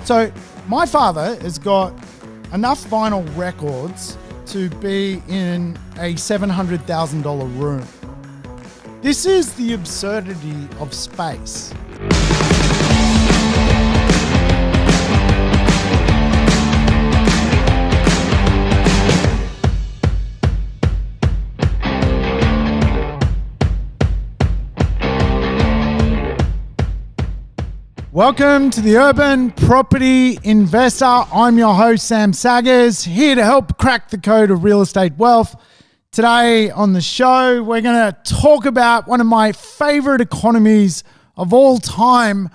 So my father has got enough vinyl records to be in a $700,000 room. This is the absurdity of space. Welcome to the Urban Property Investor. I'm your host, Sam Saggers, here to help crack the code of real estate wealth. Today on the show, we're going to talk about one of my favorite economies of all time,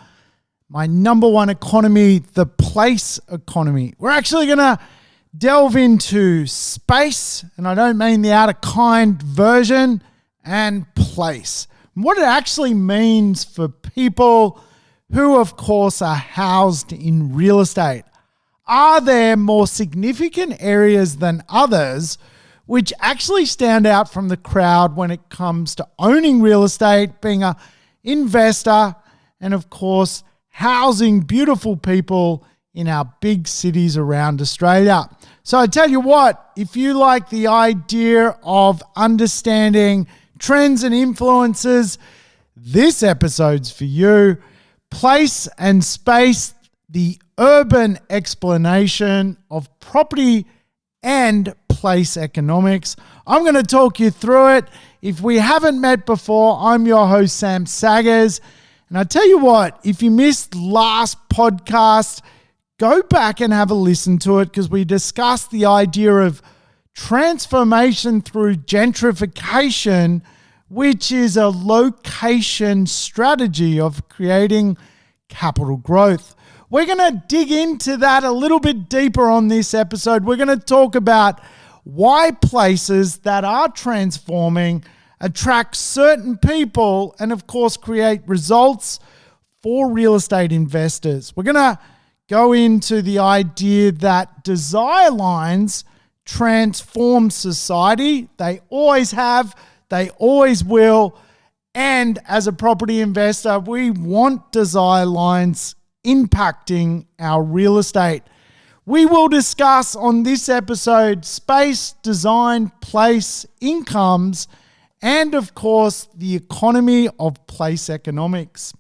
my number one economy, the place economy. We're actually going to delve into space, and I don't mean the out of kind version, and place. What it actually means for people who, of course, are housed in real estate. Are there more significant areas than others which actually stand out from the crowd when it comes to owning real estate, being an investor, and, of course, housing beautiful people in our big cities around Australia? So I tell you what, if you like the idea of understanding trends and influences, this episode's for you. Place and space, the urban explanation of property and place economics. I'm going to talk you through it. If we haven't met before, I'm your host, Sam Saggers. And I tell you what, if you missed last podcast, go back and have a listen to it because we discussed the idea of transformation through gentrification, which is a location strategy of creating capital growth. We're going to dig into that a little bit deeper on this episode. We're going to talk about why places that are transforming attract certain people and, of course, create results for real estate investors. We're going to go into the idea that desire lines transform society. They always have. They always will. And as a property investor, we want desire lines impacting our real estate. We will discuss on this episode space, design, place, incomes, and of course, the economy of place economics.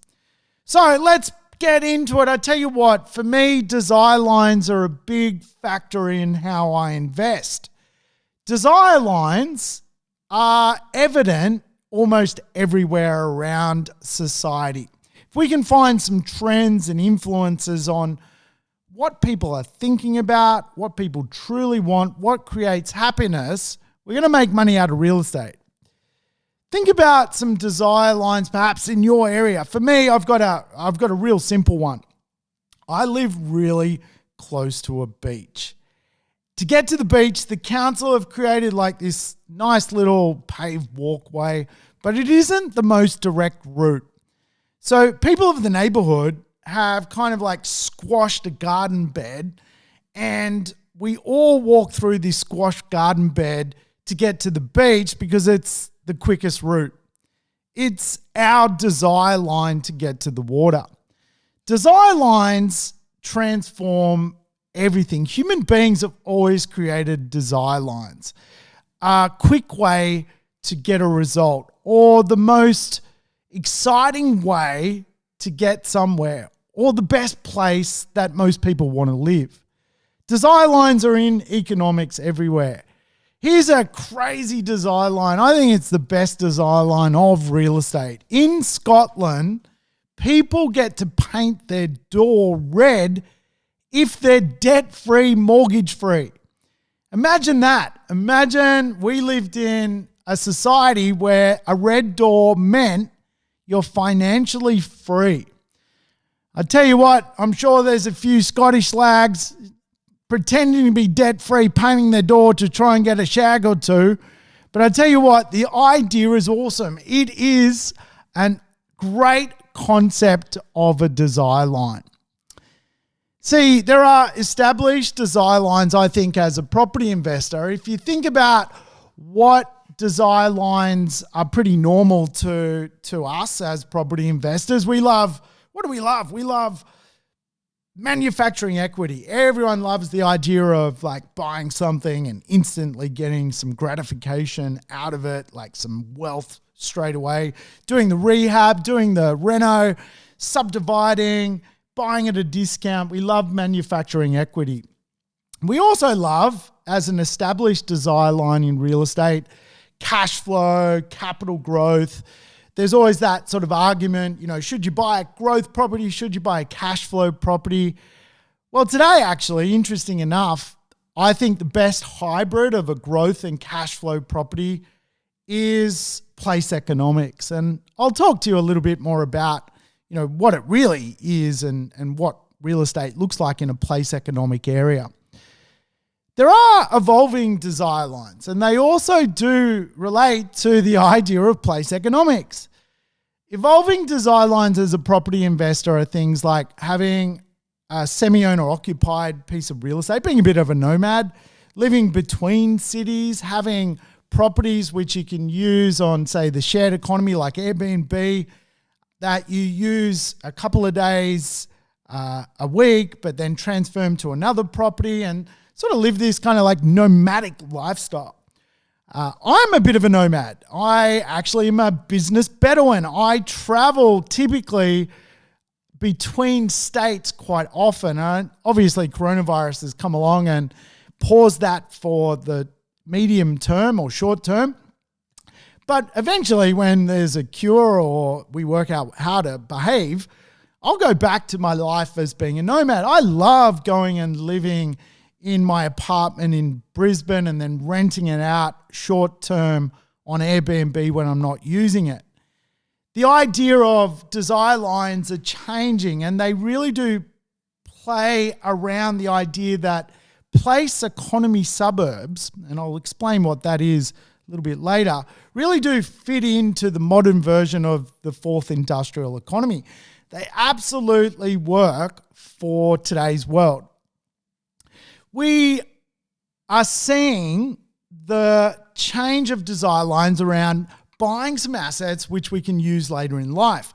So let's get into it. I tell you what, for me, desire lines are a big factor in how I invest. Desire lines are evident almost everywhere around society. If we can find some trends and influences on what people are thinking about, what people truly want, what creates happiness, we're going to make money out of real estate. Think about some desire lines perhaps in your area. For me, I've got a real simple one. I live really close to a beach. To get to the beach, the council have created like this nice little paved walkway, but it isn't the most direct route. So people of the neighborhood have kind of like squashed a garden bed, and we all walk through this squashed garden bed to get to the beach because it's the quickest route. It's our desire line to get to the water. Desire lines transform everything. Human beings have always created desire lines. A quick way to get a result, or the most exciting way to get somewhere, or the best place that most people want to live. Desire lines are in economics everywhere. Here's a crazy desire line. I think it's the best desire line of real estate. In Scotland, people get to paint their door red if they're debt-free, mortgage-free. Imagine that. Imagine we lived in a society where a red door meant you're financially free. I tell you what, I'm sure there's a few Scottish lags pretending to be debt-free, painting their door to try and get a shag or two. But I tell you what, the idea is awesome. It is a great concept of a desire line. See, there are established desire lines, I think, as a property investor. If you think about what desire lines are pretty normal to us as property investors, we love, what do we love? We love Manufacturing equity. Everyone loves the idea of like buying something and instantly getting some gratification out of it, like some wealth straight away, doing the rehab, doing the reno, subdividing, buying at a discount. We love manufacturing equity. We also love, as an established desire line in real estate, cash flow, capital growth. There's always that sort of argument, should you buy a growth property? Should you buy a cash flow property? Well, today, actually, interesting enough, I think the best hybrid of a growth and cash flow property is place economics. And I'll talk to you a little bit more about, what it really is and what real estate looks like in a place economic area. There are evolving desire lines, and they also do relate to the idea of place economics. Evolving desire lines as a property investor are things like having a semi-owner occupied piece of real estate, being a bit of a nomad, living between cities, having properties which you can use on, say, the shared economy like Airbnb, that you use a couple of days a week, but then transfer them to another property and sort of live this kind of like nomadic lifestyle. I'm a bit of a nomad. I actually am a business Bedouin. I travel typically between states quite often. Obviously, coronavirus has come along and paused that for the medium term or short term. But eventually, when there's a cure or we work out how to behave, I'll go back to my life as being a nomad. I love going and living in my apartment in Brisbane and then renting it out short term on Airbnb when I'm not using it. The idea of desire lines are changing, and they really do play around the idea that place economy suburbs, and I'll explain what that is a little bit later, really do fit into the modern version of the fourth industrial economy. They absolutely work for today's world. We are seeing the change of desire lines around buying some assets which we can use later in life.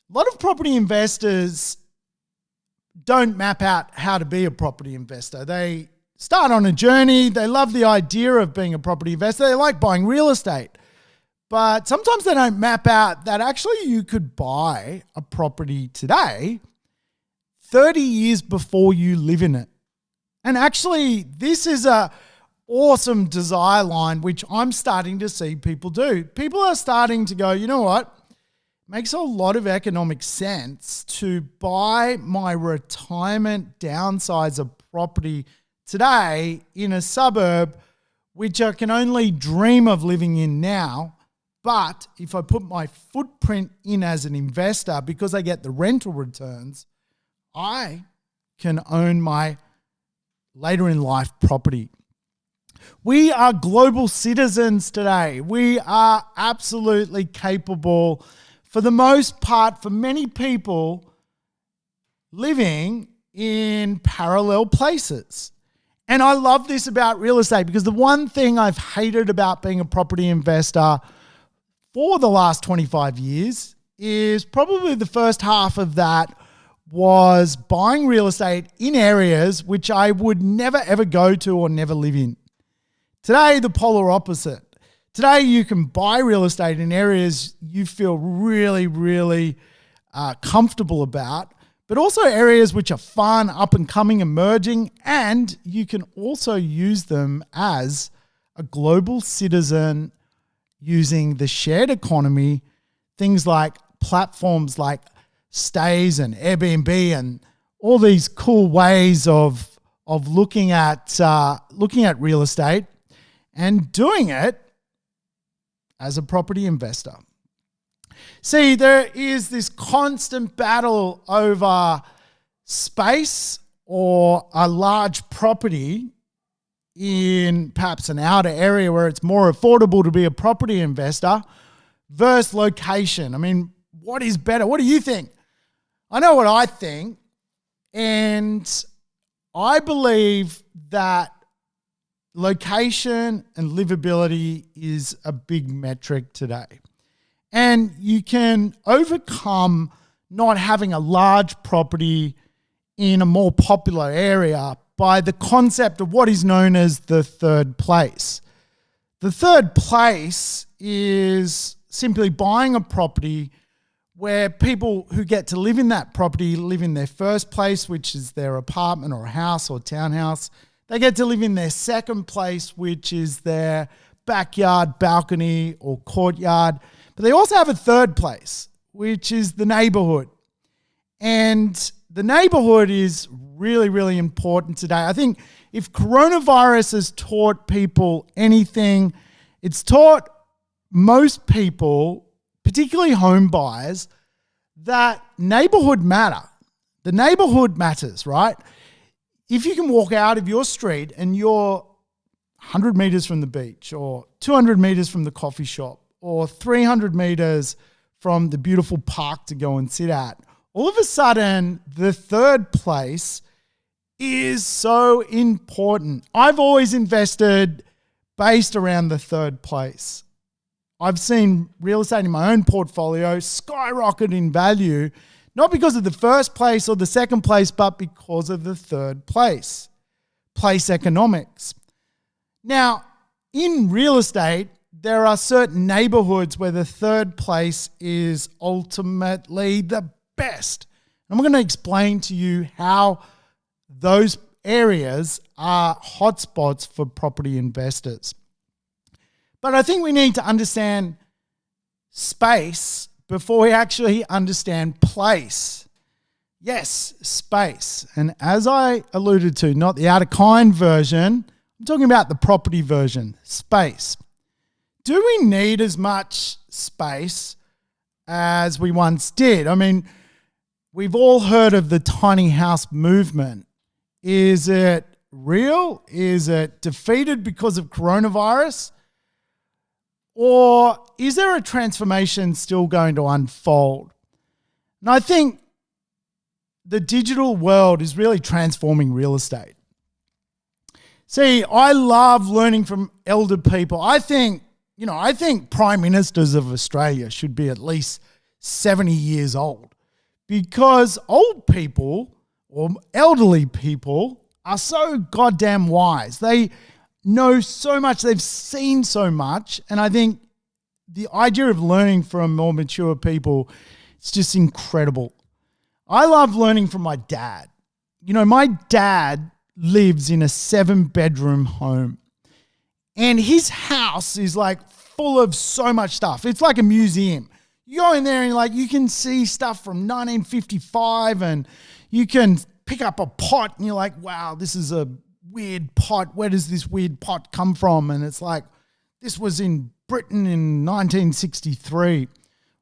A lot of property investors don't map out how to be a property investor. They start on a journey. They love the idea of being a property investor. They like buying real estate. But sometimes they don't map out that actually you could buy a property today 30 years before you live in it. And actually, this is a awesome desire line, which I'm starting to see people do. People are starting to go, you know what? It makes a lot of economic sense to buy my retirement downsize of property today in a suburb, which I can only dream of living in now. But if I put my footprint in as an investor, because I get the rental returns, I can own my later in life property. We are global citizens today. We are absolutely capable, for the most part, for many people, living in parallel places. And I love this about real estate, because the one thing I've hated about being a property investor for the last 25 years is probably the first half of that was buying real estate in areas which I would never ever go to or never live in. Today, the polar opposite. Today, you can buy real estate in areas you feel really, really comfortable about, but also areas which are fun, up and coming, emerging, and you can also use them as a global citizen using the shared economy, things like platforms like Stays and Airbnb and all these cool ways of looking at real estate and doing it as a property investor. See, there is this constant battle over space or a large property in perhaps an outer area where it's more affordable to be a property investor versus location. I mean, what is better? What do you think? I know what I think, and I believe that location and livability is a big metric today. And you can overcome not having a large property in a more popular area by the concept of what is known as the third place. The third place is simply buying a property where people who get to live in that property live in their first place, which is their apartment or house or townhouse. They get to live in their second place, which is their backyard, balcony or courtyard. But they also have a third place, which is the neighborhood. And the neighborhood is really, really important today. I think if coronavirus has taught people anything, it's taught most people, particularly home buyers, that neighborhood matter. The neighborhood matters, right? If you can walk out of your street and you're 100 meters from the beach or 200 meters from the coffee shop or 300 meters from the beautiful park to go and sit at, all of a sudden the third place is so important. I've always invested based around the third place. I've seen real estate in my own portfolio skyrocket in value, not because of the first place or the second place, but because of the third place, place economics. Now, in real estate, there are certain neighborhoods where the third place is ultimately the best. I'm going to explain to you how those areas are hotspots for property investors. But I think we need to understand space before we actually understand place. Yes, space. And as I alluded to, not the out of kind version, I'm talking about the property version, space. Do we need as much space as we once did? I mean, we've all heard of the tiny house movement. Is it real? Is it defeated because of coronavirus? Or is there a transformation still going to unfold? And I think the digital world is really transforming real estate. See, I love learning from elder people. I think prime ministers of Australia should be at least 70 years old, because old people or elderly people are so goddamn wise. They know so much, they've seen so much, and I think the idea of learning from more mature people, it's just incredible. I love learning from my dad. You know, my dad lives in a 7-bedroom home, and his house is like full of so much stuff. It's like a museum. You go in there and you can see stuff from 1955, and you can pick up a pot and you're like, wow, this is a weird pot. Where does this weird pot come from? And it's like, this was in Britain in 1963.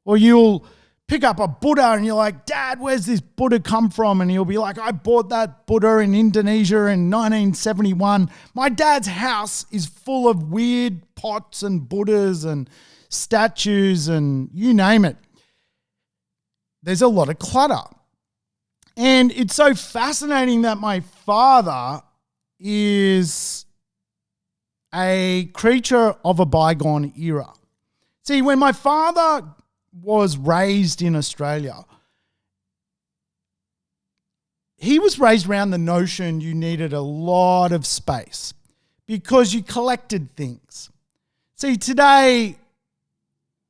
Or you'll pick up a Buddha and you're like, Dad, where's this Buddha come from? And he'll be like, I bought that Buddha in Indonesia in 1971. My dad's house is full of weird pots and Buddhas and statues and you name it. There's a lot of clutter. And it's so fascinating that my father is a creature of a bygone era. See, when my father was raised in Australia, he was raised around the notion you needed a lot of space because you collected things. See, today,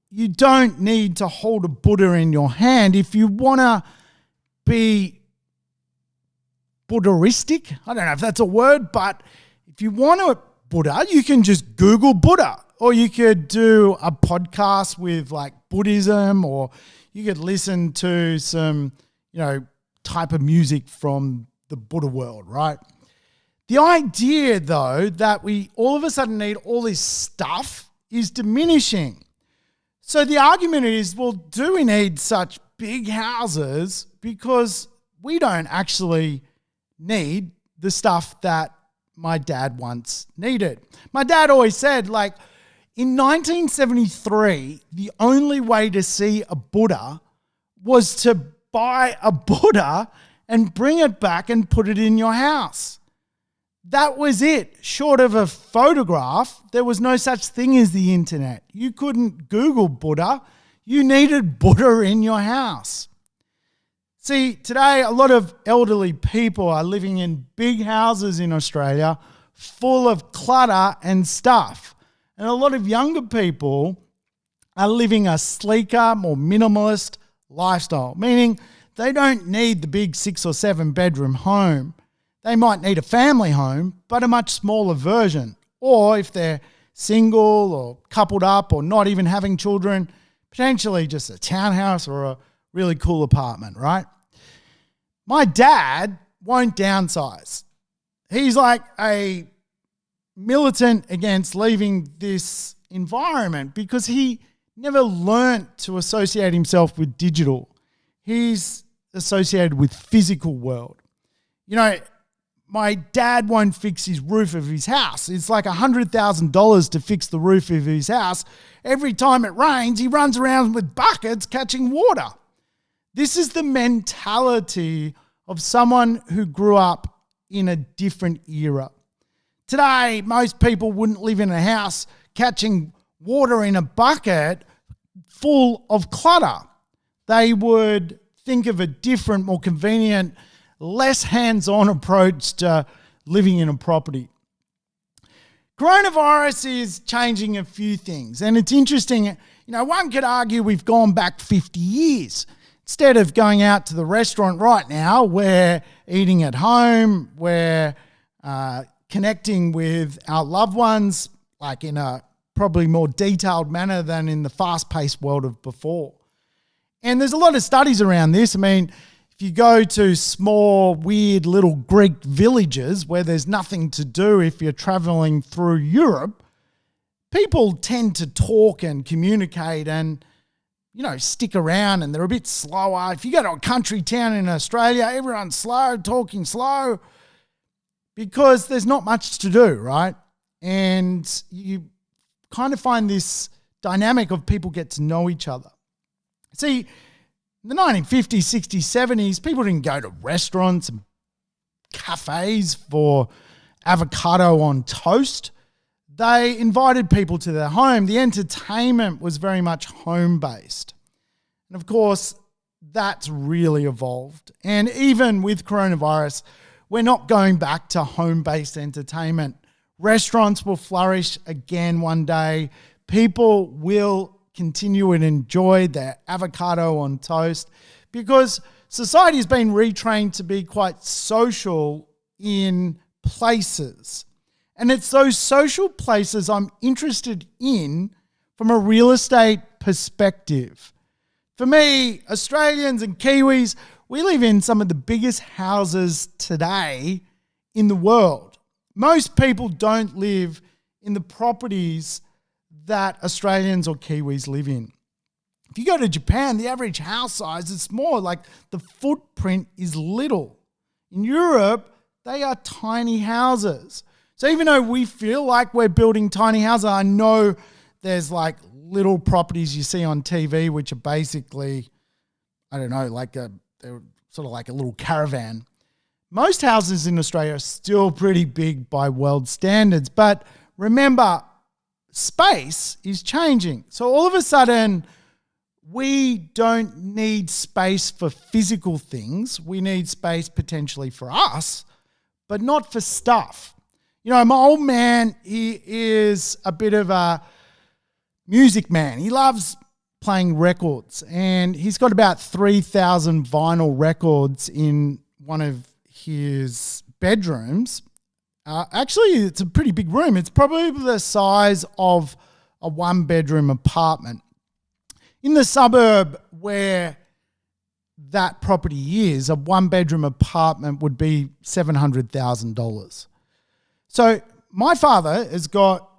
you don't need to hold a Buddha in your hand. If you want to be Buddhistic, I don't know if that's a word, but if you want to Buddha, you can just Google Buddha, or you could do a podcast with Buddhism, or you could listen to some, type of music from the Buddha world, right? The idea, though, that we all of a sudden need all this stuff is diminishing. So the argument is, well, do we need such big houses? Because we don't actually need the stuff that my dad once needed. My dad always said, in 1973, the only way to see a Buddha was to buy a Buddha and bring it back and put it in your house. That was it. Short of a photograph, there was no such thing as the internet. You couldn't Google Buddha. You needed Buddha in your house. See, today a lot of elderly people are living in big houses in Australia full of clutter and stuff. And a lot of younger people are living a sleeker, more minimalist lifestyle, meaning they don't need the big 6 or 7 bedroom home. They might need a family home, but a much smaller version. Or if they're single or coupled up or not even having children, potentially just a townhouse or a really cool apartment, right? My dad won't downsize. He's like a militant against leaving this environment because he never learnt to associate himself with digital. He's associated with physical world. You know, my dad won't fix his roof of his house. It's like $100,000 to fix the roof of his house. Every time it rains, he runs around with buckets catching water. This is the mentality of someone who grew up in a different era. Today, most people wouldn't live in a house catching water in a bucket full of clutter. They would think of a different, more convenient, less hands-on approach to living in a property. Coronavirus is changing a few things, and it's interesting. You know, one could argue we've gone back 50 years. Instead of going out to the restaurant right now, we're eating at home, we're connecting with our loved ones, like in a probably more detailed manner than in the fast-paced world of before. And there's a lot of studies around this. I mean, if you go to small, weird little Greek villages where there's nothing to do if you're traveling through Europe, people tend to talk and communicate and, you know, stick around, and they're a bit slower. If you go to a country town in Australia, everyone's slow, talking slow, because there's not much to do, right? And you kind of find this dynamic of people get to know each other. See, in the 1950s, 60s, 70s, people didn't go to restaurants and cafes for avocado on toast. They invited people to their home. The entertainment was very much home-based. And of course, that's really evolved. And even with coronavirus, we're not going back to home-based entertainment. Restaurants will flourish again one day. People will continue and enjoy their avocado on toast because society has been retrained to be quite social in places. And it's those social places I'm interested in from a real estate perspective. For me, Australians and Kiwis, we live in some of the biggest houses today in the world. Most people don't live in the properties that Australians or Kiwis live in. If you go to Japan, the average house size is small, like the footprint is little. In Europe, they are tiny houses. So even though we feel like we're building tiny houses, I know there's like little properties you see on TV, which are basically, I don't know, they're sort of like a little caravan. Most houses in Australia are still pretty big by world standards. But remember, space is changing. So all of a sudden, we don't need space for physical things. We need space potentially for us, but not for stuff. You know, my old man, he is a bit of a music man. He loves playing records, and he's got about 3,000 vinyl records in one of his bedrooms. Actually, it's a pretty big room. It's probably the size of a one-bedroom apartment. In the suburb where that property is, a one-bedroom apartment would be $700,000. So my father has got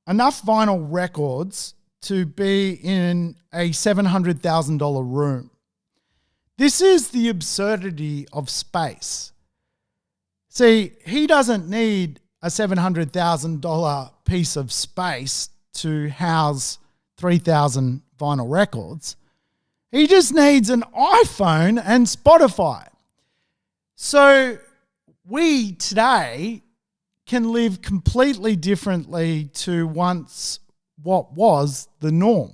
enough vinyl records to be in a $700,000 room. This is the absurdity of space. See, he doesn't need a $700,000 piece of space to house 3,000 vinyl records. He just needs an iPhone and Spotify. So we today can live completely differently to once what was the norm.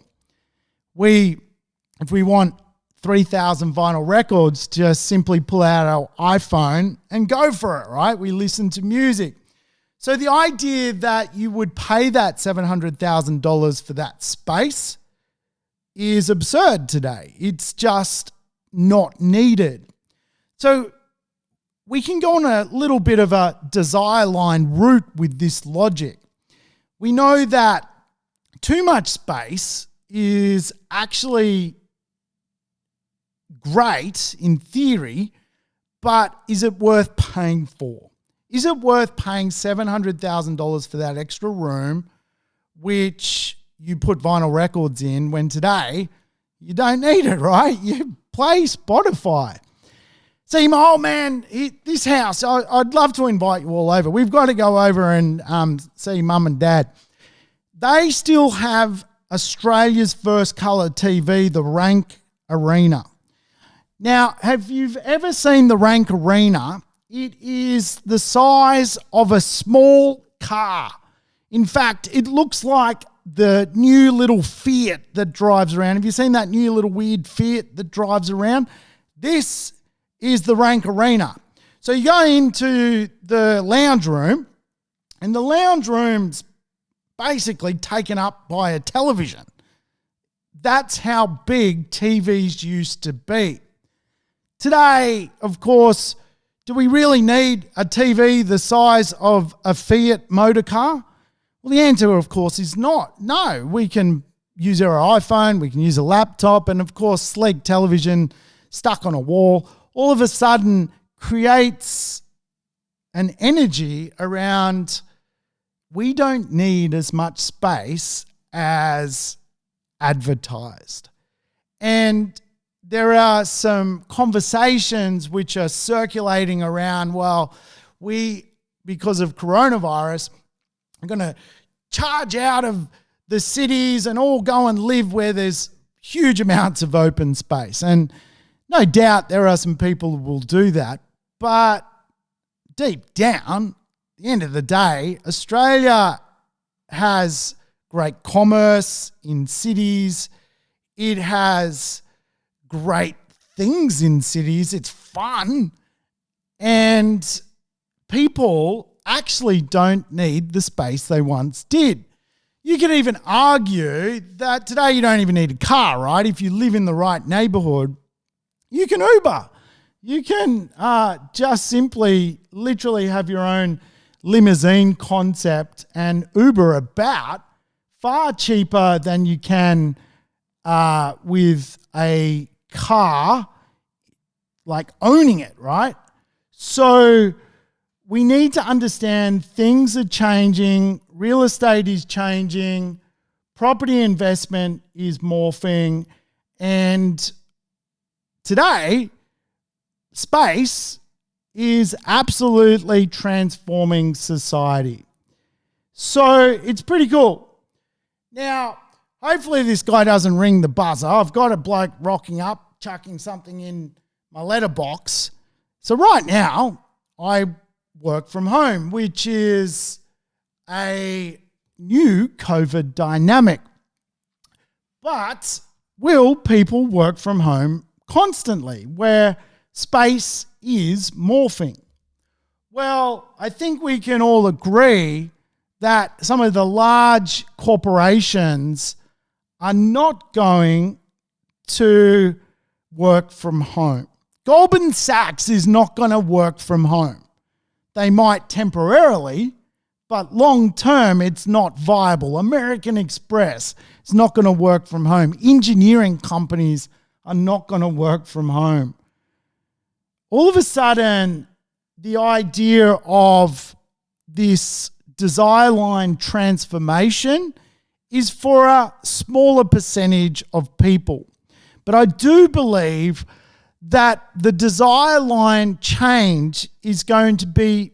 If we want 3,000 vinyl records, just simply pull out our iPhone and go for it, right? We listen to music. So the idea that you would pay that $700,000 for that space is absurd today. It's just not needed. So we can go on a little bit of a desire line route with this logic. We know that too much space is actually great in theory, but is it worth paying for? Is it worth paying $700,000 for that extra room, which you put vinyl records in, when today you don't need it, right? You play Spotify. See, my old man, this house, I'd love to invite you all over. We've got to go over and see Mum and Dad. They still have Australia's first colour TV, the Rank Arena. Now, have you ever seen the Rank Arena? It is the size of a small car. In fact, it looks like the new little Fiat that drives around. Have you seen that new little weird Fiat that drives around? This is the Rank Arena. So you go into the lounge room, and the lounge room's basically taken up by a television. That's how big TVs used to be. Today, of course, do we really need a TV the size of a Fiat motor car? Well, the answer, of course, is not. No, we can use our iPhone, we can use a laptop, and of course, sleek television stuck on a wall all of a sudden creates an energy around we don't need as much space as advertised. And there are some conversations which are circulating around, well, because of coronavirus, are going to charge out of the cities and all go and live where there's huge amounts of open space. And no doubt there are some people who will do that. But deep down, at the end of the day, Australia has great commerce in cities. It has great things in cities. It's fun. And people actually don't need the space they once did. You could even argue that today you don't even need a car, right? If you live in the right neighborhood, you can Uber. You can just simply literally have your own limousine concept and Uber about far cheaper than you can with a car, like owning it, right? So we need to understand things are changing, real estate is changing, property investment is morphing, and today, space is absolutely transforming society. So it's pretty cool. Now, hopefully this guy doesn't ring the buzzer. I've got a bloke rocking up, chucking something in my letterbox. So right now, I work from home, which is a new COVID dynamic. But will people work from home constantly, where space is morphing? Well, I think we can all agree that some of the large corporations are not going to work from home. Goldman Sachs is not going to work from home. They might temporarily, but long term, it's not viable. American Express is not going to work from home. Engineering companies are not going to work from home. All of a sudden, the idea of this desire line transformation is for a smaller percentage of people. But I do believe that the desire line change is going to be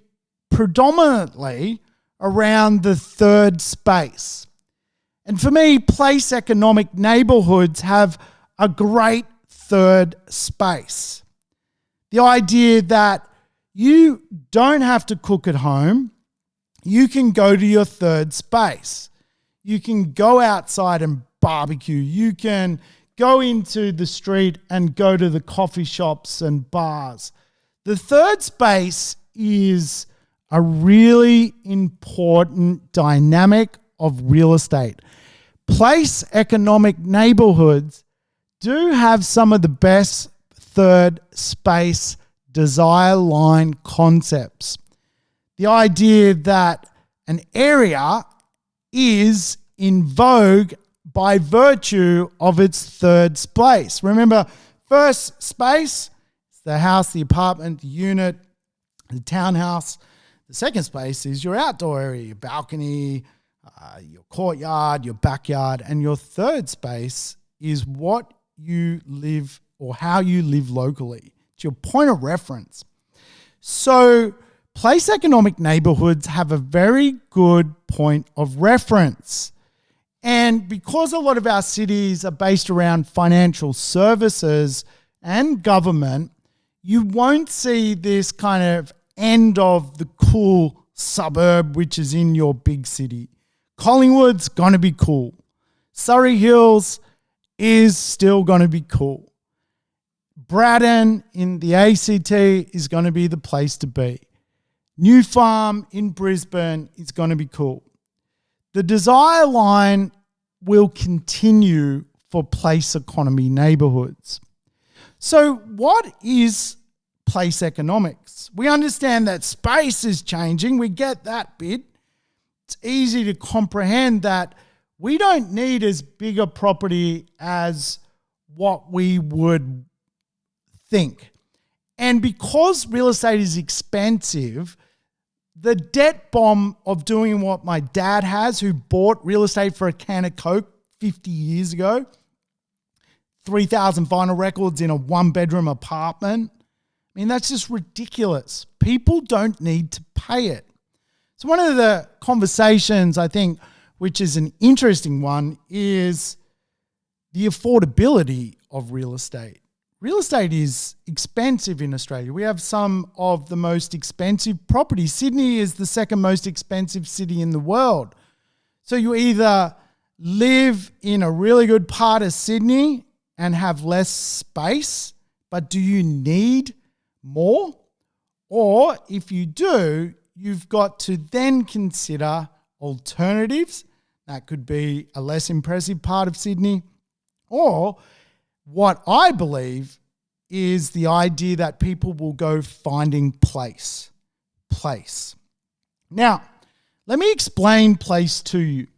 predominantly around the third space. And for me, place economic neighborhoods have a great third space. The idea that you don't have to cook at home, you can go to your third space. You can go outside and barbecue. You can go into the street and go to the coffee shops and bars. The third space is a really important dynamic of real estate. Place economic neighborhoods do have some of the best third space desire line concepts. The idea that an area is in vogue by virtue of its third space. Remember, first space is the house, the apartment, the unit, the townhouse. The second space is your outdoor area, your balcony, your courtyard, your backyard. And your third space is what you live or how you live locally. It's your point of reference. So place economic neighborhoods have a very good point of reference. And because a lot of our cities are based around financial services and government, you won't see this kind of end of the cool suburb which is in your big city. Collingwood's going to be cool. Surrey Hills is still going to be cool. Braddon in the ACT is going to be the place to be. New Farm in Brisbane is going to be cool. The desire line will continue for place economy neighborhoods. So what is place economics? We understand that space is changing. We get that bit. It's easy to comprehend that we don't need as big a property as what we would think. And because real estate is expensive, the debt bomb of doing what my dad has, who bought real estate for a can of Coke 50 years ago, 3,000 vinyl records in a one-bedroom apartment. I mean, that's just ridiculous. People don't need to pay it. So one of the conversations, I think, which is an interesting one, is the affordability of real estate. Real estate is expensive in Australia. We have some of the most expensive properties. Sydney is the second most expensive city in the world. So you either live in a really good part of Sydney and have less space, but do you need more? Or if you do, you've got to then consider alternatives. That could be a less impressive part of Sydney, or what I believe is the idea that people will go finding place. Now, let me explain place to you.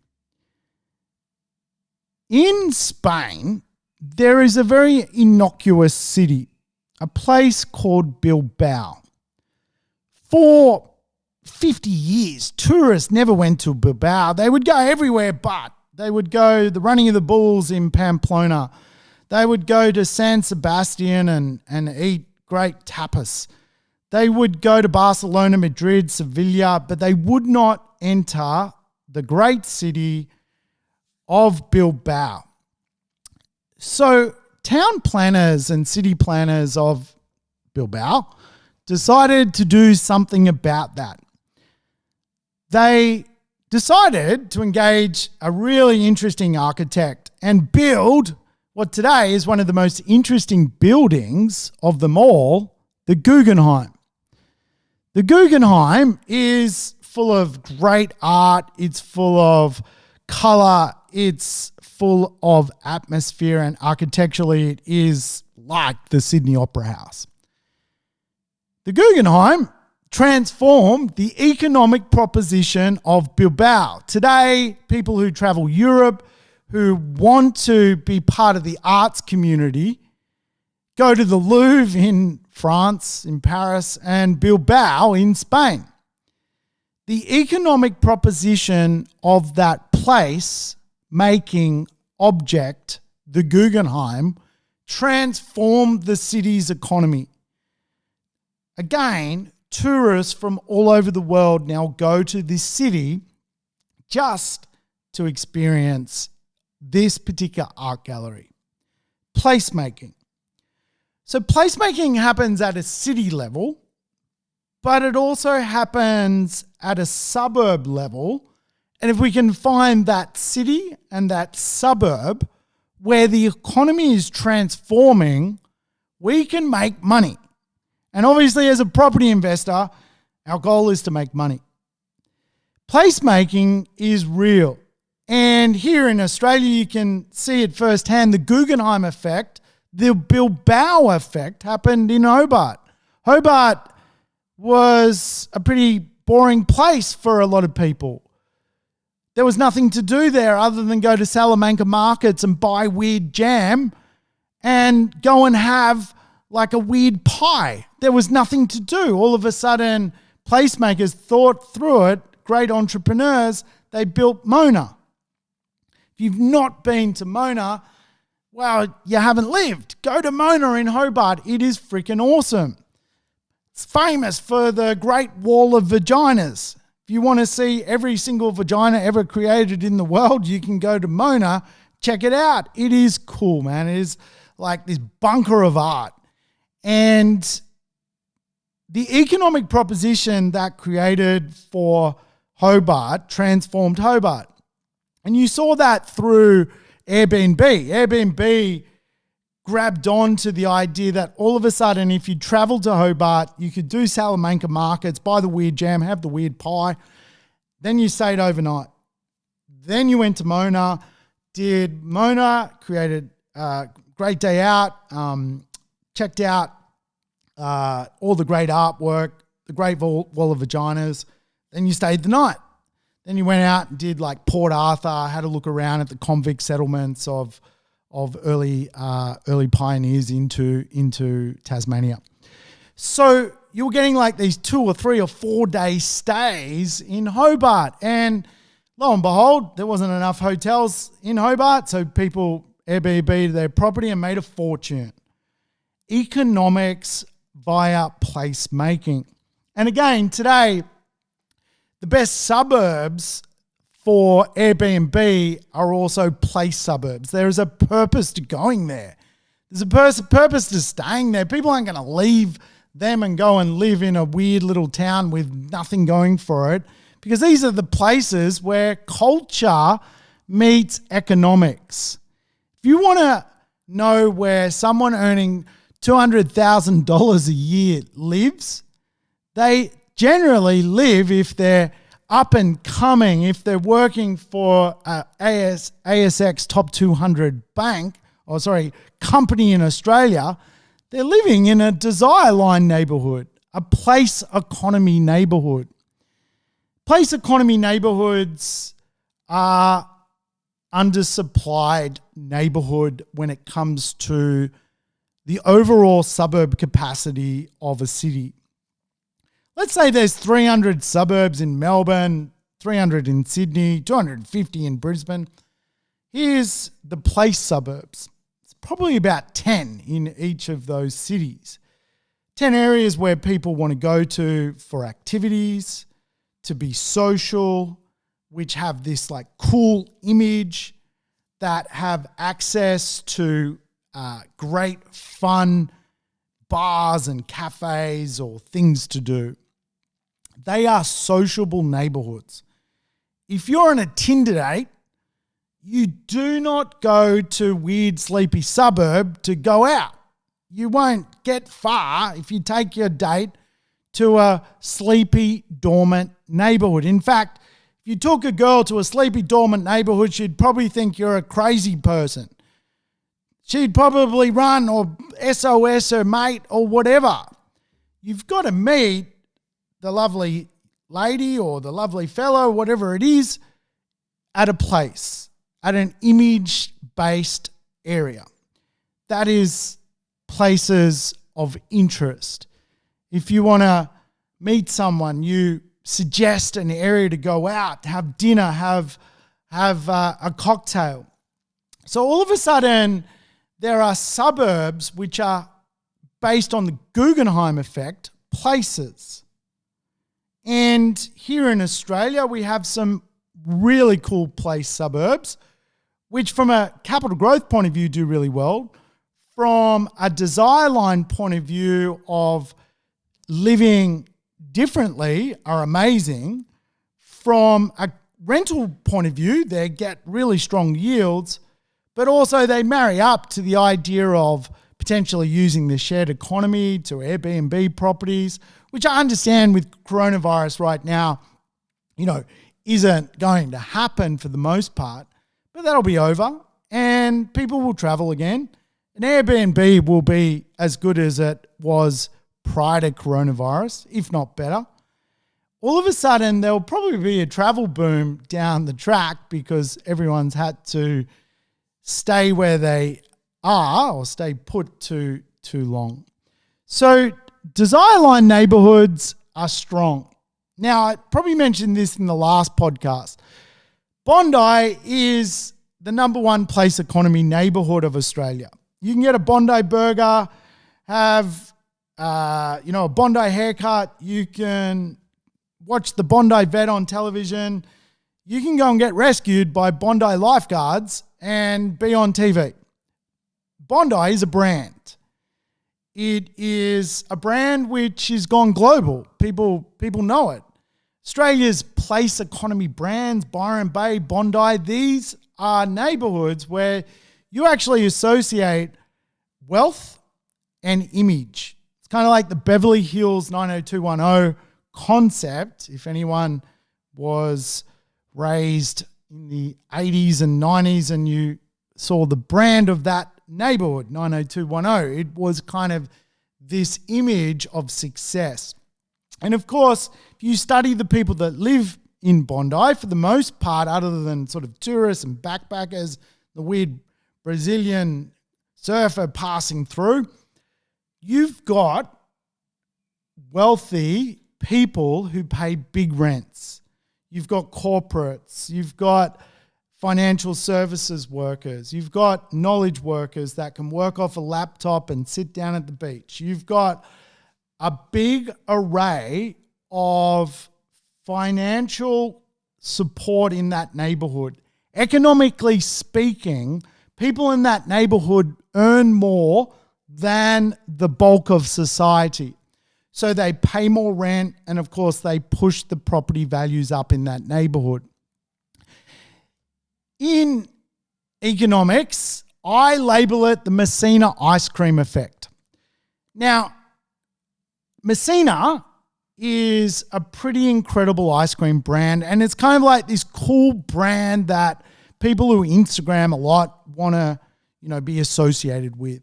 In Spain, there is a very innocuous city, a place called Bilbao. For 50 years, tourists never went to Bilbao. They would go everywhere but. They would go the running of the bulls in Pamplona. They would go to San Sebastian and eat great tapas. They would go to Barcelona, Madrid, Sevilla, but they would not enter the great city of Bilbao. So town planners and city planners of Bilbao decided to do something about that. They decided to engage a really interesting architect and build what today is one of the most interesting buildings of them all, the Guggenheim. The Guggenheim is full of great art, it's full of color, it's full of atmosphere, and architecturally it is like the Sydney Opera House. The Guggenheim transformed the economic proposition of Bilbao. Today, people who travel Europe, who want to be part of the arts community, go to the Louvre in France, in Paris, and Bilbao in Spain. The economic proposition of that place-making object, the Guggenheim, transformed the city's economy. Again, tourists from all over the world now go to this city just to experience this particular art gallery. Placemaking. So placemaking happens at a city level, but it also happens at a suburb level. And if we can find that city and that suburb where the economy is transforming, we can make money. And obviously, as a property investor, our goal is to make money. Placemaking is real. And here in Australia, you can see it firsthand. The Guggenheim effect, the Bilbao effect happened in Hobart. Hobart was a pretty boring place for a lot of people. There was nothing to do there other than go to Salamanca markets and buy weird jam and go and have like a weird pie. There was nothing to do. All of a sudden, placemakers thought through it, great entrepreneurs, they built Mona. If you've not been to Mona, well, you haven't lived. Go to Mona in Hobart. It is freaking awesome. It's famous for the Great Wall of Vaginas. If you want to see every single vagina ever created in the world, you can go to Mona. Check it out. It is cool, man. It is like this bunker of art. And the economic proposition that created for Hobart transformed Hobart. And you saw that through Airbnb. Airbnb grabbed on to the idea that all of a sudden, if you traveled to Hobart, you could do Salamanca markets, buy the weird jam, have the weird pie. Then you stayed overnight. Then you went to Mona, did Mona, created a great day out, checked out all the great artwork, the Great Wall of Vaginas. Then you stayed the night. Then you went out and did like Port Arthur, had a look around at the convict settlements of early pioneers into Tasmania. So you were getting like these 2 or 3 or 4 day stays in Hobart. And lo and behold, there wasn't enough hotels in Hobart, so people Airbnb their property and made a fortune. Economics via placemaking. And again, today, the best suburbs for Airbnb are also place suburbs. There is a purpose to going there. There's a purpose to staying there. People aren't going to leave them and go and live in a weird little town with nothing going for it, because these are the places where culture meets economics. If you want to know where someone earning $200,000 a year lives, they generally live, if they're up and coming, if they're working for a ASX top 200 company in Australia, they're living in a desire line neighborhood, a place economy neighborhood. Place economy neighborhoods are undersupplied neighborhood when it comes to the overall suburb capacity of a city. Let's say there's 300 suburbs in Melbourne, 300 in Sydney, 250 in Brisbane. Here's the place suburbs. It's probably about 10 in each of those cities. 10 areas where people want to go to for activities, to be social, which have this like cool image, that have access to great fun bars and cafes or things to do. They are sociable neighborhoods. If you're on a Tinder date, you do not go to weird sleepy suburb to go out. You won't get far if you take your date to a sleepy, dormant neighborhood. In fact, if you took a girl to a sleepy, dormant neighborhood, she'd probably think you're a crazy person. She'd probably run or SOS her mate or whatever. You've got to meet the lovely lady or the lovely fellow, whatever it is, at a place, at an image-based area. That is places of interest. If you want to meet someone, you suggest an area to go out, have dinner, have a cocktail. So all of a sudden, there are suburbs which are based on the Guggenheim effect, places. And here in Australia, we have some really cool place suburbs, which from a capital growth point of view do really well. From a desire line point of view of living differently are amazing. From a rental point of view, they get really strong yields. but also they marry up to the idea of potentially using the shared economy to Airbnb properties, which I understand with coronavirus right now, isn't going to happen for the most part, but that'll be over and people will travel again. And Airbnb will be as good as it was prior to coronavirus, if not better. All of a sudden, there'll probably be a travel boom down the track because everyone's had to stay where they are or stay put too long. So desire-aligned neighborhoods are strong. Now, I probably mentioned this in the last podcast. Bondi is the number one place economy neighborhood of Australia. You can get a Bondi burger, have a Bondi haircut. You can watch the Bondi vet on television. You can go and get rescued by Bondi lifeguards and be on TV. Bondi is a brand. It is a brand which has gone global. People know it. Australia's place economy brands, Byron Bay, Bondi, these are neighborhoods where you actually associate wealth and image. It's kind of like the Beverly Hills 90210 concept. If anyone was raised in the 80s and 90s and you saw the brand of that neighborhood, 90210, it was kind of this image of success. And of course, if you study the people that live in Bondi, for the most part, other than sort of tourists and backpackers, the weird Brazilian surfer passing through, you've got wealthy people who pay big rents. You've got corporates. You've got financial services workers. You've got knowledge workers that can work off a laptop and sit down at the beach. You've got a big array of financial support in that neighborhood. Economically speaking, people in that neighborhood earn more than the bulk of society. So they pay more rent, and of course they push the property values up in that neighborhood. In economics, I label it the Messina ice cream effect. Now, Messina is a pretty incredible ice cream brand, and it's kind of like this cool brand that people who Instagram a lot want to, be associated with.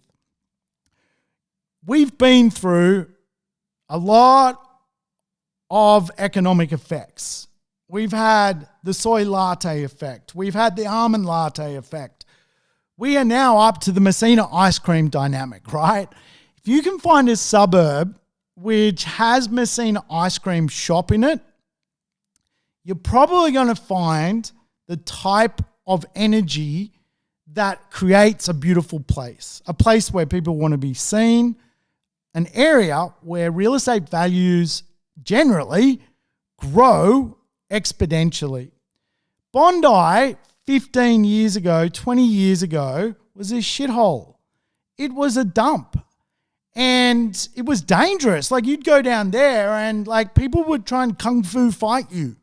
We've been through a lot of economic effects. We've had the soy latte effect. We've had the almond latte effect. We are now up to the Messina ice cream dynamic, right? If you can find a suburb which has Messina ice cream shop in it, you're probably going to find the type of energy that creates a beautiful place, a place where people want to be seen, an area where real estate values generally grow exponentially. Bondi 15 years ago, 20 years ago was a shithole. It was a dump. And it was dangerous. Like, you'd go down there and people would try and kung fu fight you.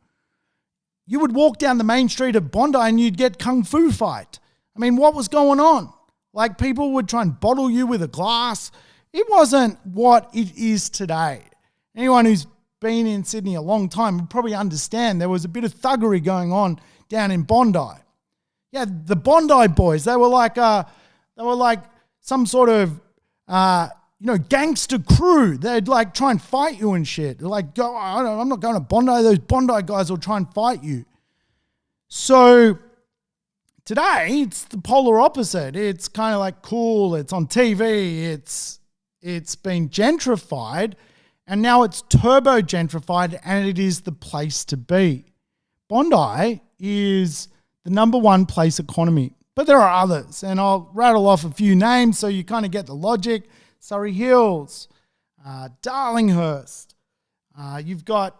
You would walk down the main street of Bondi and you'd get kung fu fight. I mean, what was going on? People would try and bottle you with a glass. It wasn't what it is today. Anyone who's been in Sydney a long time would probably understand there was a bit of thuggery going on down in Bondi. Yeah, the Bondi boys, they were like some sort of gangster crew. They'd try and fight you and shit. They're I'm not going to Bondi. Those Bondi guys will try and fight you. So today it's the polar opposite. It's kind of cool. It's on TV. It's been gentrified, and now it's turbo gentrified, and it is the place to be. Bondi is the number one place economy, but there are others, and I'll rattle off a few names so you kind of get the logic. Surrey Hills, Darlinghurst. You've got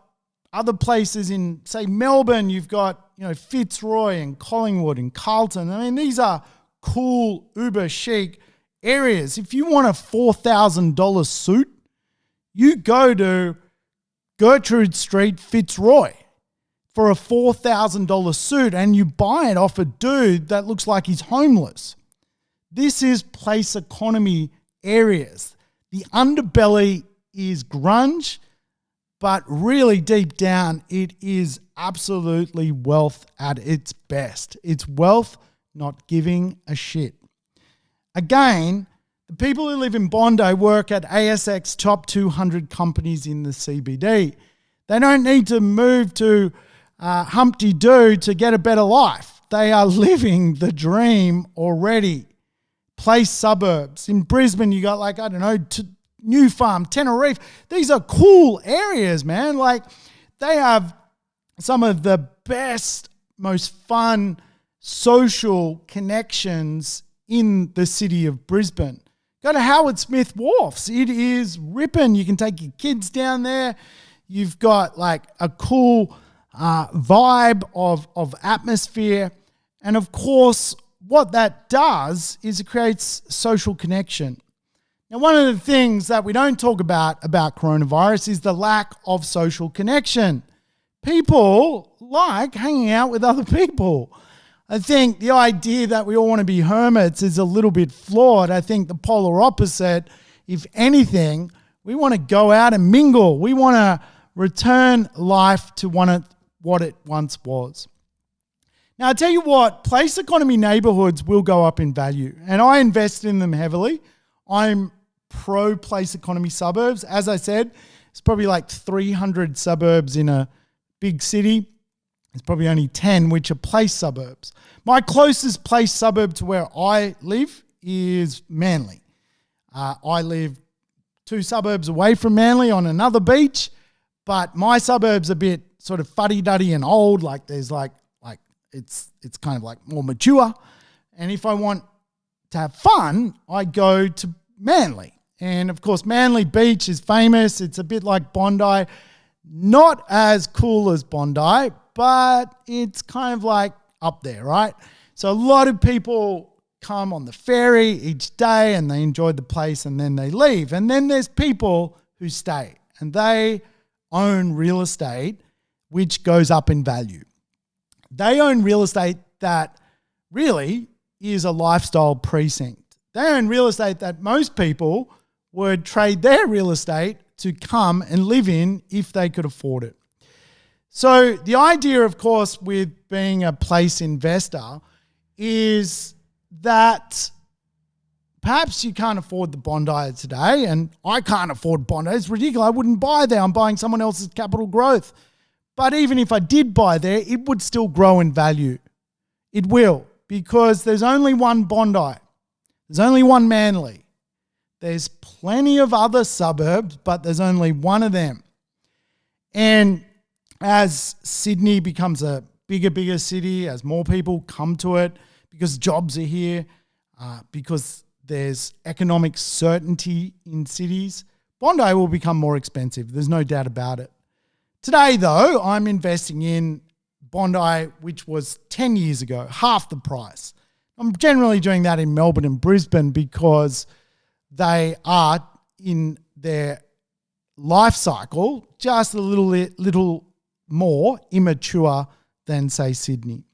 other places in, say, Melbourne. You've got, Fitzroy and Collingwood and Carlton. I mean, these are cool, uber chic areas. If you want a $4,000 suit, you go to Gertrude Street, Fitzroy for a $4,000 suit, and you buy it off a dude that looks like he's homeless. This is place economy areas. The underbelly is grunge, but really deep down, it is absolutely wealth at its best. It's wealth not giving a shit. Again, the people who live in Bondi work at ASX top 200 companies in the CBD. They don't need to move to Humpty Doo to get a better life. They are living the dream already. Place suburbs. In Brisbane, you got New Farm, Tenerife. These are cool areas, man. Like, they have some of the best, most fun social connections in the city of Brisbane. Go to Howard Smith Wharfs. It is ripping. You can take your kids down there. You've got like a cool vibe of atmosphere. And of course, what that does is it creates social connection. Now, one of the things that we don't talk about coronavirus is the lack of social connection. People like hanging out with other people. I think the idea that we all want to be hermits is a little bit flawed. I think the polar opposite, if anything, we want to go out and mingle. We want to return life to what it once was. Now, I tell you what, place economy neighborhoods will go up in value, and I invest in them heavily. I'm pro place economy suburbs. As I said, it's probably like 300 suburbs in a big city. There's probably only 10 which are place suburbs. My closest place suburb to where I live is Manly. I live 2 suburbs away from Manly on another beach, but my suburb's a bit sort of fuddy-duddy and old. Like there's it's kind of like more mature. And if I want to have fun, I go to Manly. And of course, Manly Beach is famous. It's a bit like Bondi. Not as cool as Bondi, but it's kind of like up there, right? So a lot of people come on the ferry each day and they enjoy the place and then they leave. And then there's people who stay and they own real estate, which goes up in value. They own real estate that really is a lifestyle precinct. They own real estate that most people would trade their real estate to come and live in if they could afford it. So the idea, of course, with being a place investor is that perhaps you can't afford the Bondi today, and I can't afford Bondi. It's ridiculous. I wouldn't buy there. I'm buying someone else's capital growth. But even if I did buy there, it would still grow in value. It will, because there's only one Bondi. There's only one Manly. There's plenty of other suburbs, but there's only one of them. And as Sydney becomes a bigger city, as more people come to it, because jobs are here, because there's economic certainty in cities, Bondi will become more expensive. There's no doubt about it. Today, though, I'm investing in Bondi, which was 10 years ago, half the price. I'm generally doing that in Melbourne and Brisbane because they are in their life cycle just a little more immature than, say, Sydney.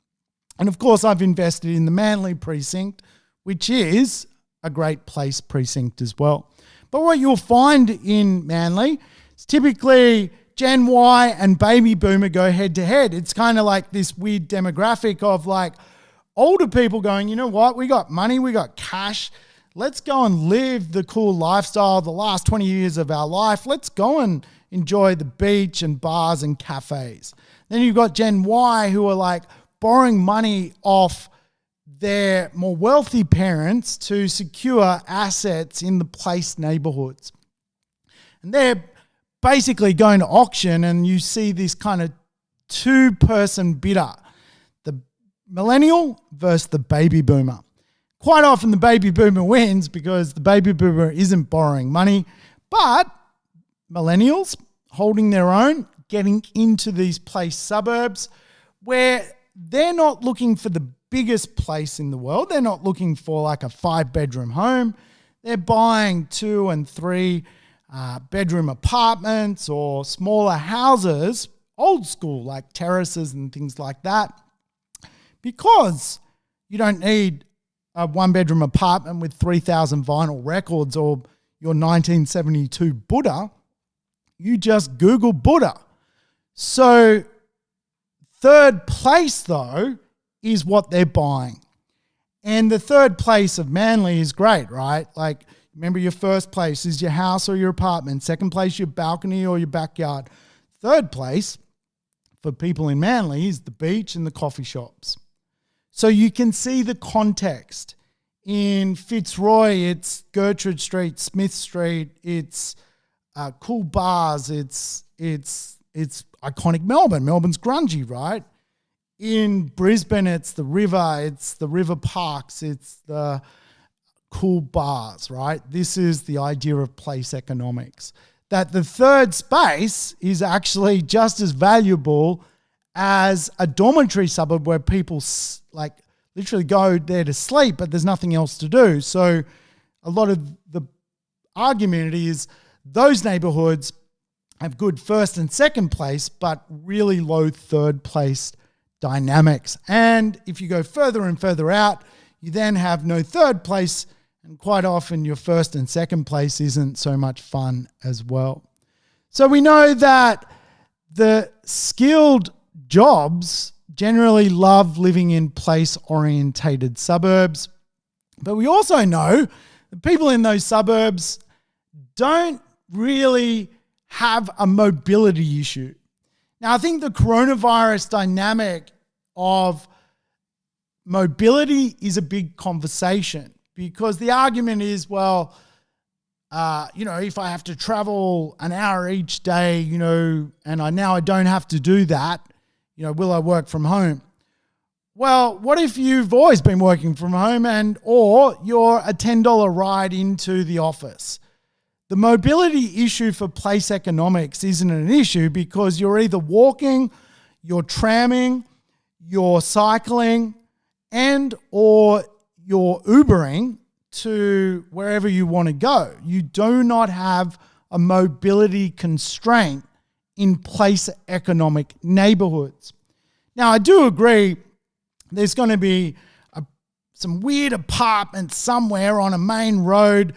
And of course, I've invested in the Manly precinct, which is a great place precinct as well. But what you'll find in Manly is typically Gen Y and baby boomer go head to head. It's kind of like this weird demographic of like older people going, you know what, we got money, we got cash. Let's go and live the cool lifestyle of the last 20 years of our life. Let's go and enjoy the beach and bars and cafes. Then you've got Gen Y who are like borrowing money off their more wealthy parents to secure assets in the place neighborhoods. And they're basically going to auction and you see this kind of 2-person bidder, the millennial versus the baby boomer. Quite often the baby boomer wins because the baby boomer isn't borrowing money, but millennials holding their own, getting into these place suburbs where they're not looking for the biggest place in the world. They're not looking for like a 5-bedroom home. They're buying 2 and 3 bedroom apartments or smaller houses, old school like terraces and things like that, because you don't need a one-bedroom apartment with 3,000 vinyl records or your 1972 Buddha, you just Google Buddha. So third place, though, is what they're buying. And the third place of Manly is great, right? Like, remember, your first place is your house or your apartment. Second place, your balcony or your backyard. Third place for people in Manly is the beach and the coffee shops. So you can see the context. In Fitzroy, it's Gertrude Street, Smith Street, it's cool bars, it's iconic Melbourne. Melbourne's grungy, right? In Brisbane, it's the river parks, it's the cool bars, right? This is the idea of place economics. That the third space is actually just as valuable as a dormitory suburb where people like literally go there to sleep, but there's nothing else to do. So a lot of the argument is those neighborhoods have good first and second place, but really low third place dynamics. And if you go further and further out, you then have no third place, and quite often your first and second place isn't so much fun as well. So we know that the skilled jobs generally love living in place-orientated suburbs, but we also know that people in those suburbs don't really have a mobility issue. Now, I think the coronavirus dynamic of mobility is a big conversation because the argument is, well, if I have to travel an hour each day, and I don't have to do that, will I work from home? Well, what if you've always been working from home or you're a $10 ride into the office? The mobility issue for place economics isn't an issue because you're either walking, you're tramming, you're cycling, and or you're Ubering to wherever you want to go. You do not have a mobility constraint in place economic neighborhoods. Now, I do agree there's going to be some weird apartment somewhere on a main road,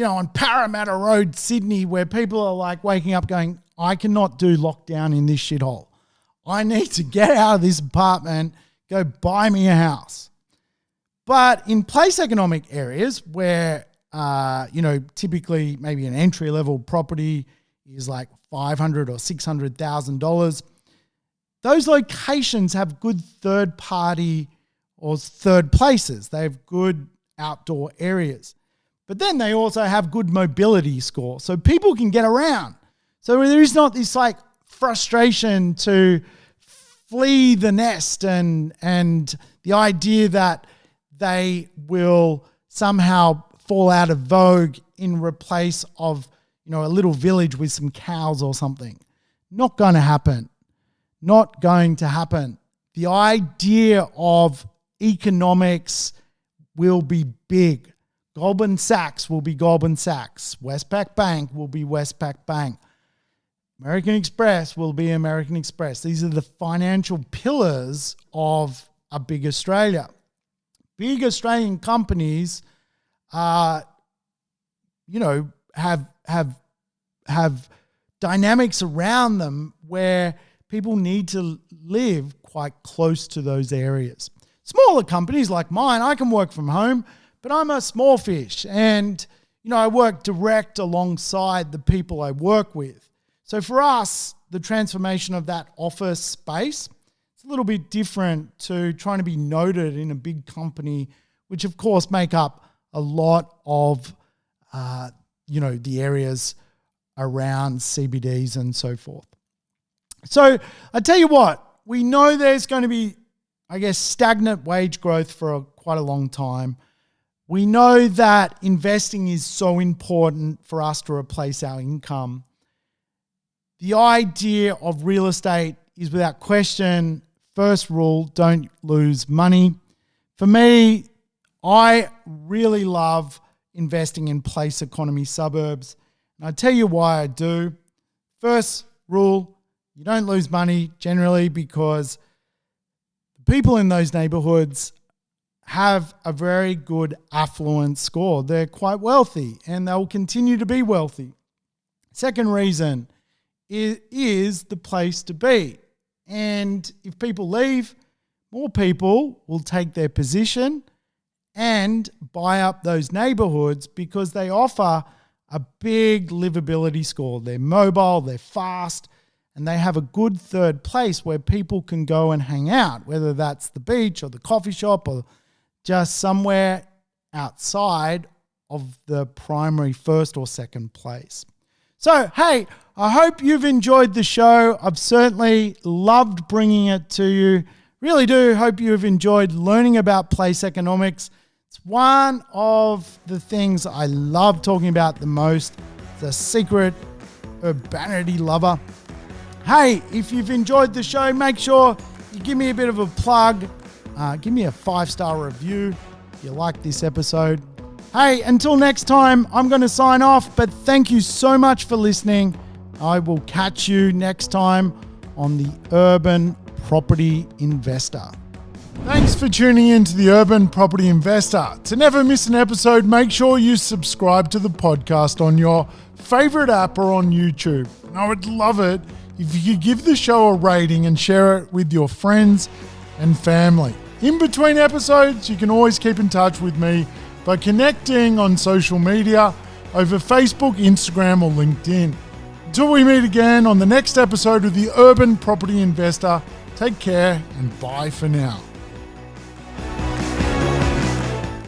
on Parramatta Road, Sydney, where people are like waking up going, I cannot do lockdown in this shithole. I need to get out of this apartment, go buy me a house. But in place economic areas where, typically maybe an entry-level property is like $500,000 or $600,000, those locations have good third-party or third places. They have good outdoor areas. But then they also have good mobility score. So people can get around. So there is not this like frustration to flee the nest and the idea that they will somehow fall out of vogue in replace of, a little village with some cows or something. Not going to happen. Not going to happen. The idea of economics will be big. Goldman Sachs will be Goldman Sachs. Westpac Bank will be Westpac Bank. American Express will be American Express. These are the financial pillars of a big Australia. Big Australian companies have dynamics around them where people need to live quite close to those areas. Smaller companies like mine, I can work from home, but I'm a small fish and, I work direct alongside the people I work with. So for us, the transformation of that office space, it's a little bit different to trying to be noted in a big company, which of course make up a lot of, the areas around CBDs and so forth. So I tell you what, we know there's going to be, stagnant wage growth for quite a long time. We know that investing is so important for us to replace our income. The idea of real estate is without question, first rule, don't lose money. For me, I really love investing in place economy suburbs. And I'll tell you why I do. First rule, you don't lose money generally because the people in those neighborhoods have a very good affluent score. They're quite wealthy and they'll continue to be wealthy. Second reason is the place to be. And if people leave, more people will take their position and buy up those neighborhoods because they offer a big livability score. They're mobile, they're fast, and they have a good third place where people can go and hang out, whether that's the beach or the coffee shop or just somewhere outside of the primary first or second place. So, hey, I hope you've enjoyed the show. I've certainly loved bringing it to you. Really do hope you've enjoyed learning about place economics. It's one of the things I love talking about the most. It's a secret urbanity lover. Hey, if you've enjoyed the show, make sure you give me a bit of a plug. Give me a 5-star review if you like this episode. Hey, until next time, I'm going to sign off, but thank you so much for listening. I will catch you next time on the Urban Property Investor. Thanks for tuning in to the Urban Property Investor. To never miss an episode, make sure you subscribe to the podcast on your favorite app or on YouTube. And I would love it if you could give the show a rating and share it with your friends and family. In between episodes, you can always keep in touch with me by connecting on social media over Facebook, Instagram, or LinkedIn. Until we meet again on the next episode of the Urban Property Investor, take care and bye for now.